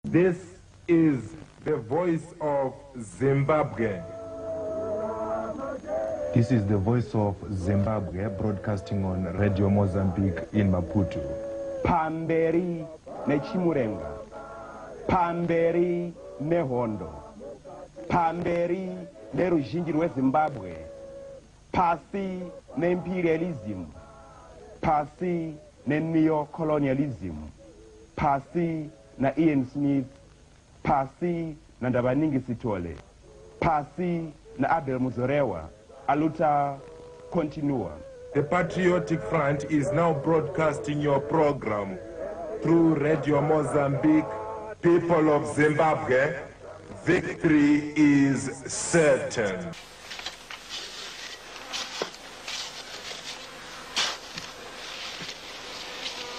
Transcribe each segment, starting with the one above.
This is the voice of Zimbabwe. This is the voice of Zimbabwe, broadcasting on Radio Mozambique in Maputo. Pamberi nechimurenga, pamberi nehondo, pamberi neruzhinji rweZimbabwe, pasi neimperialism, pasi neneo-colonialism, pasi na Ian Smith, pasi na Ndabaningi Sitole, pasi na Abel Muzorewa, aluta continua. The Patriotic Front is now broadcasting your program through Radio Mozambique. People of Zimbabwe, victory is certain.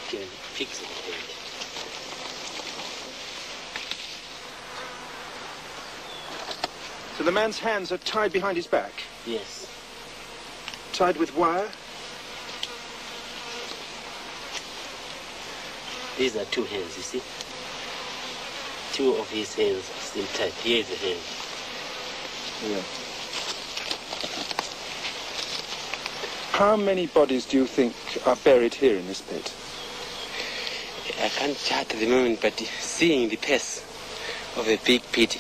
Can fix it. So the man's hands are tied behind his back? Yes. Tied with wire? These are two hands, you see? Two of his hands are still tied. Here is the hand. Yeah. How many bodies do you think are buried here in this pit? I can't chart at the moment, but seeing the pace of a big pit,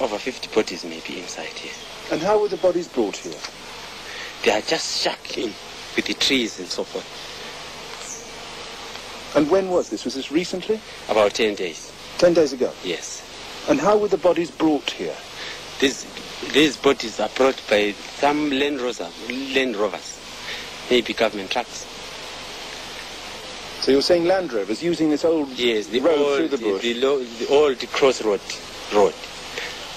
over 50 bodies may be inside here. And how were the bodies brought here? They are just shut in with the trees and so forth. And when was this? Was this recently? About 10 days. 10 days ago? Yes. And how were the bodies brought here? These bodies are brought by some Land Rovers, maybe government trucks. So you're saying Land Rovers using this old road through the bush? The old crossroad road.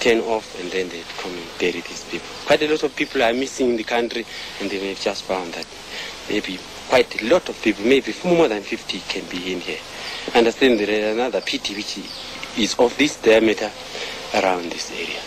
Turn off and then they come and bury these people. Quite a lot of people are missing in the country, and they have just found that maybe quite a lot of people, maybe more than 50 can be in here. Understand there is another pit which is of this diameter around this area.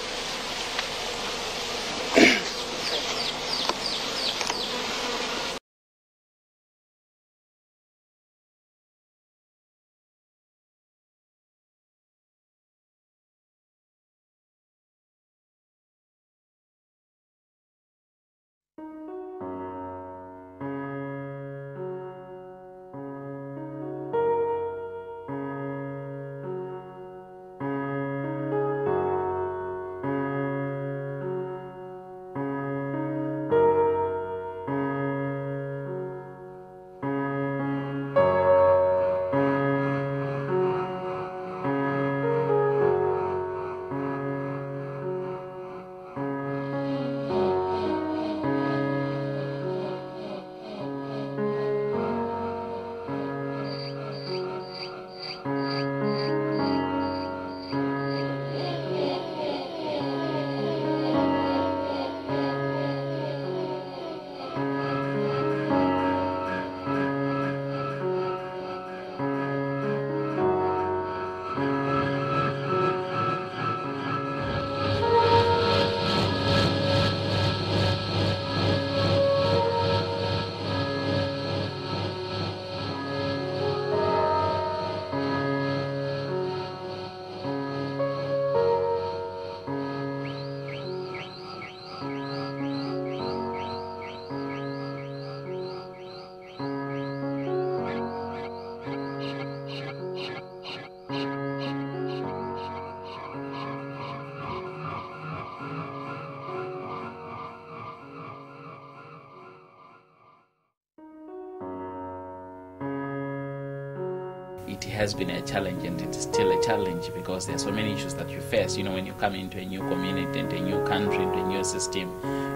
It has been a challenge, and it is still a challenge because there are so many issues that you face. You know, when you come into a new community, into a new country, into a new system,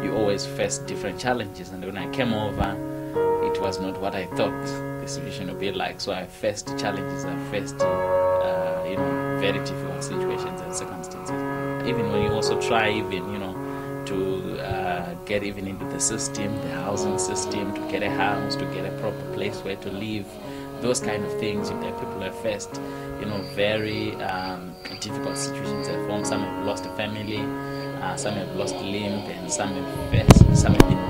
you always face different challenges. And when I came over, it was not what I thought the situation would be like. So I faced challenges. I faced, very difficult situations and circumstances. Even when you also try, to get even into the system, the housing system, to get a house, to get a proper place where to live. Those kind of things, that people have faced, very difficult situations at home. Some have lost a family, some have lost a limb, and some have been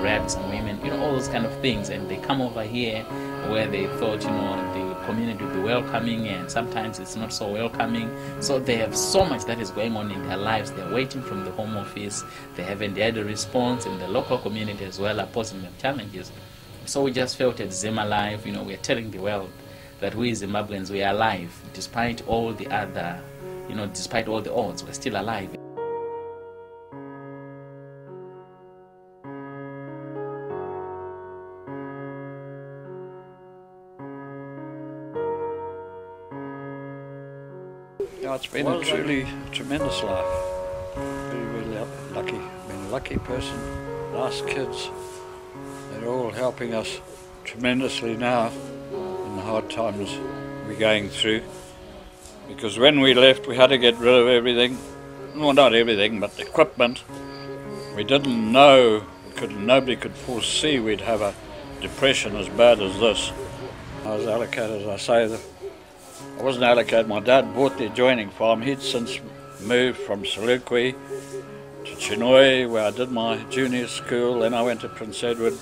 raped, some women, all those kind of things. And they come over here where they thought, they would community will be welcoming, and sometimes it's not so welcoming. So they have so much that is going on in their lives. They're waiting from the Home Office. They haven't had a response, and the local community as well are posing them challenges. So we just felt at Zim Alive, we're telling the world that we Zimbabweans, we are alive. Despite all the other, despite all the odds, we're still alive. Yeah, it's been a truly tremendous life. Very, very lucky. Been a lucky person. Nice kids. They're all helping us tremendously now in the hard times we're going through. Because when we left, we had to get rid of everything. Well, not everything, but equipment. We didn't know, nobody could foresee we'd have a depression as bad as this. I was allocated, as I say, I wasn't allocated. My dad bought the adjoining farm. He'd since moved from Selukwe to Chinoi, where I did my junior school. Then I went to Prince Edward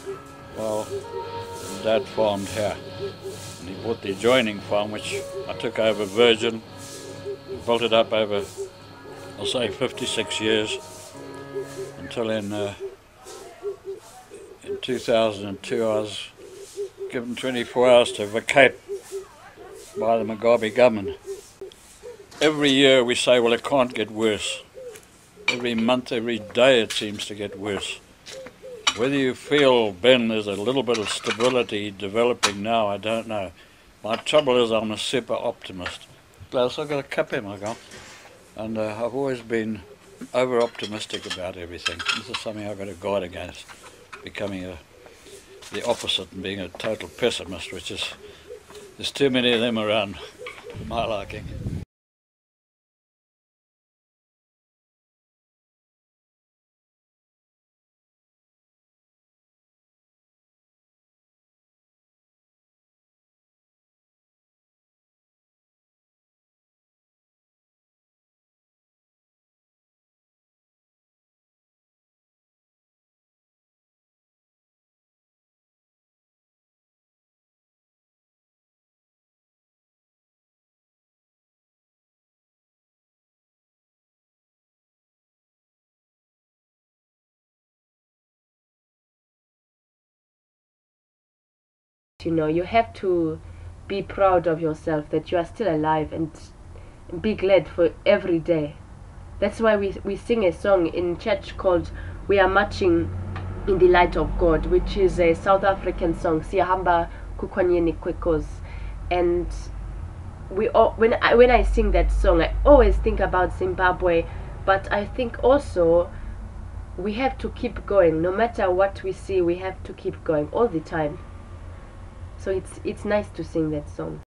while Dad farmed here. And he bought the adjoining farm, which I took over virgin, built it up over, I'll say, 56 years, until in 2002 I was given 24 hours to vacate by the Mugabe government. Every year we say, well, it can't get worse. Every month, every day it seems to get worse. Whether you feel, Ben, there's a little bit of stability developing now, I don't know. My trouble is I'm a super optimist. I've got a cup in my gun, and I've always been over-optimistic about everything. This is something I've got to guard against, becoming the opposite and being a total pessimist, which is, there's too many of them around for my liking. You have to be proud of yourself that you are still alive, and be glad for every day. That's why we sing a song in church called We Are Marching in the Light of God, which is a South African song, Siyahamba Kukhonyeni Kwekos. And when I sing that song, I always think about Zimbabwe, but I think also we have to keep going. No matter what we see, we have to keep going all the time. So it's nice to sing that song.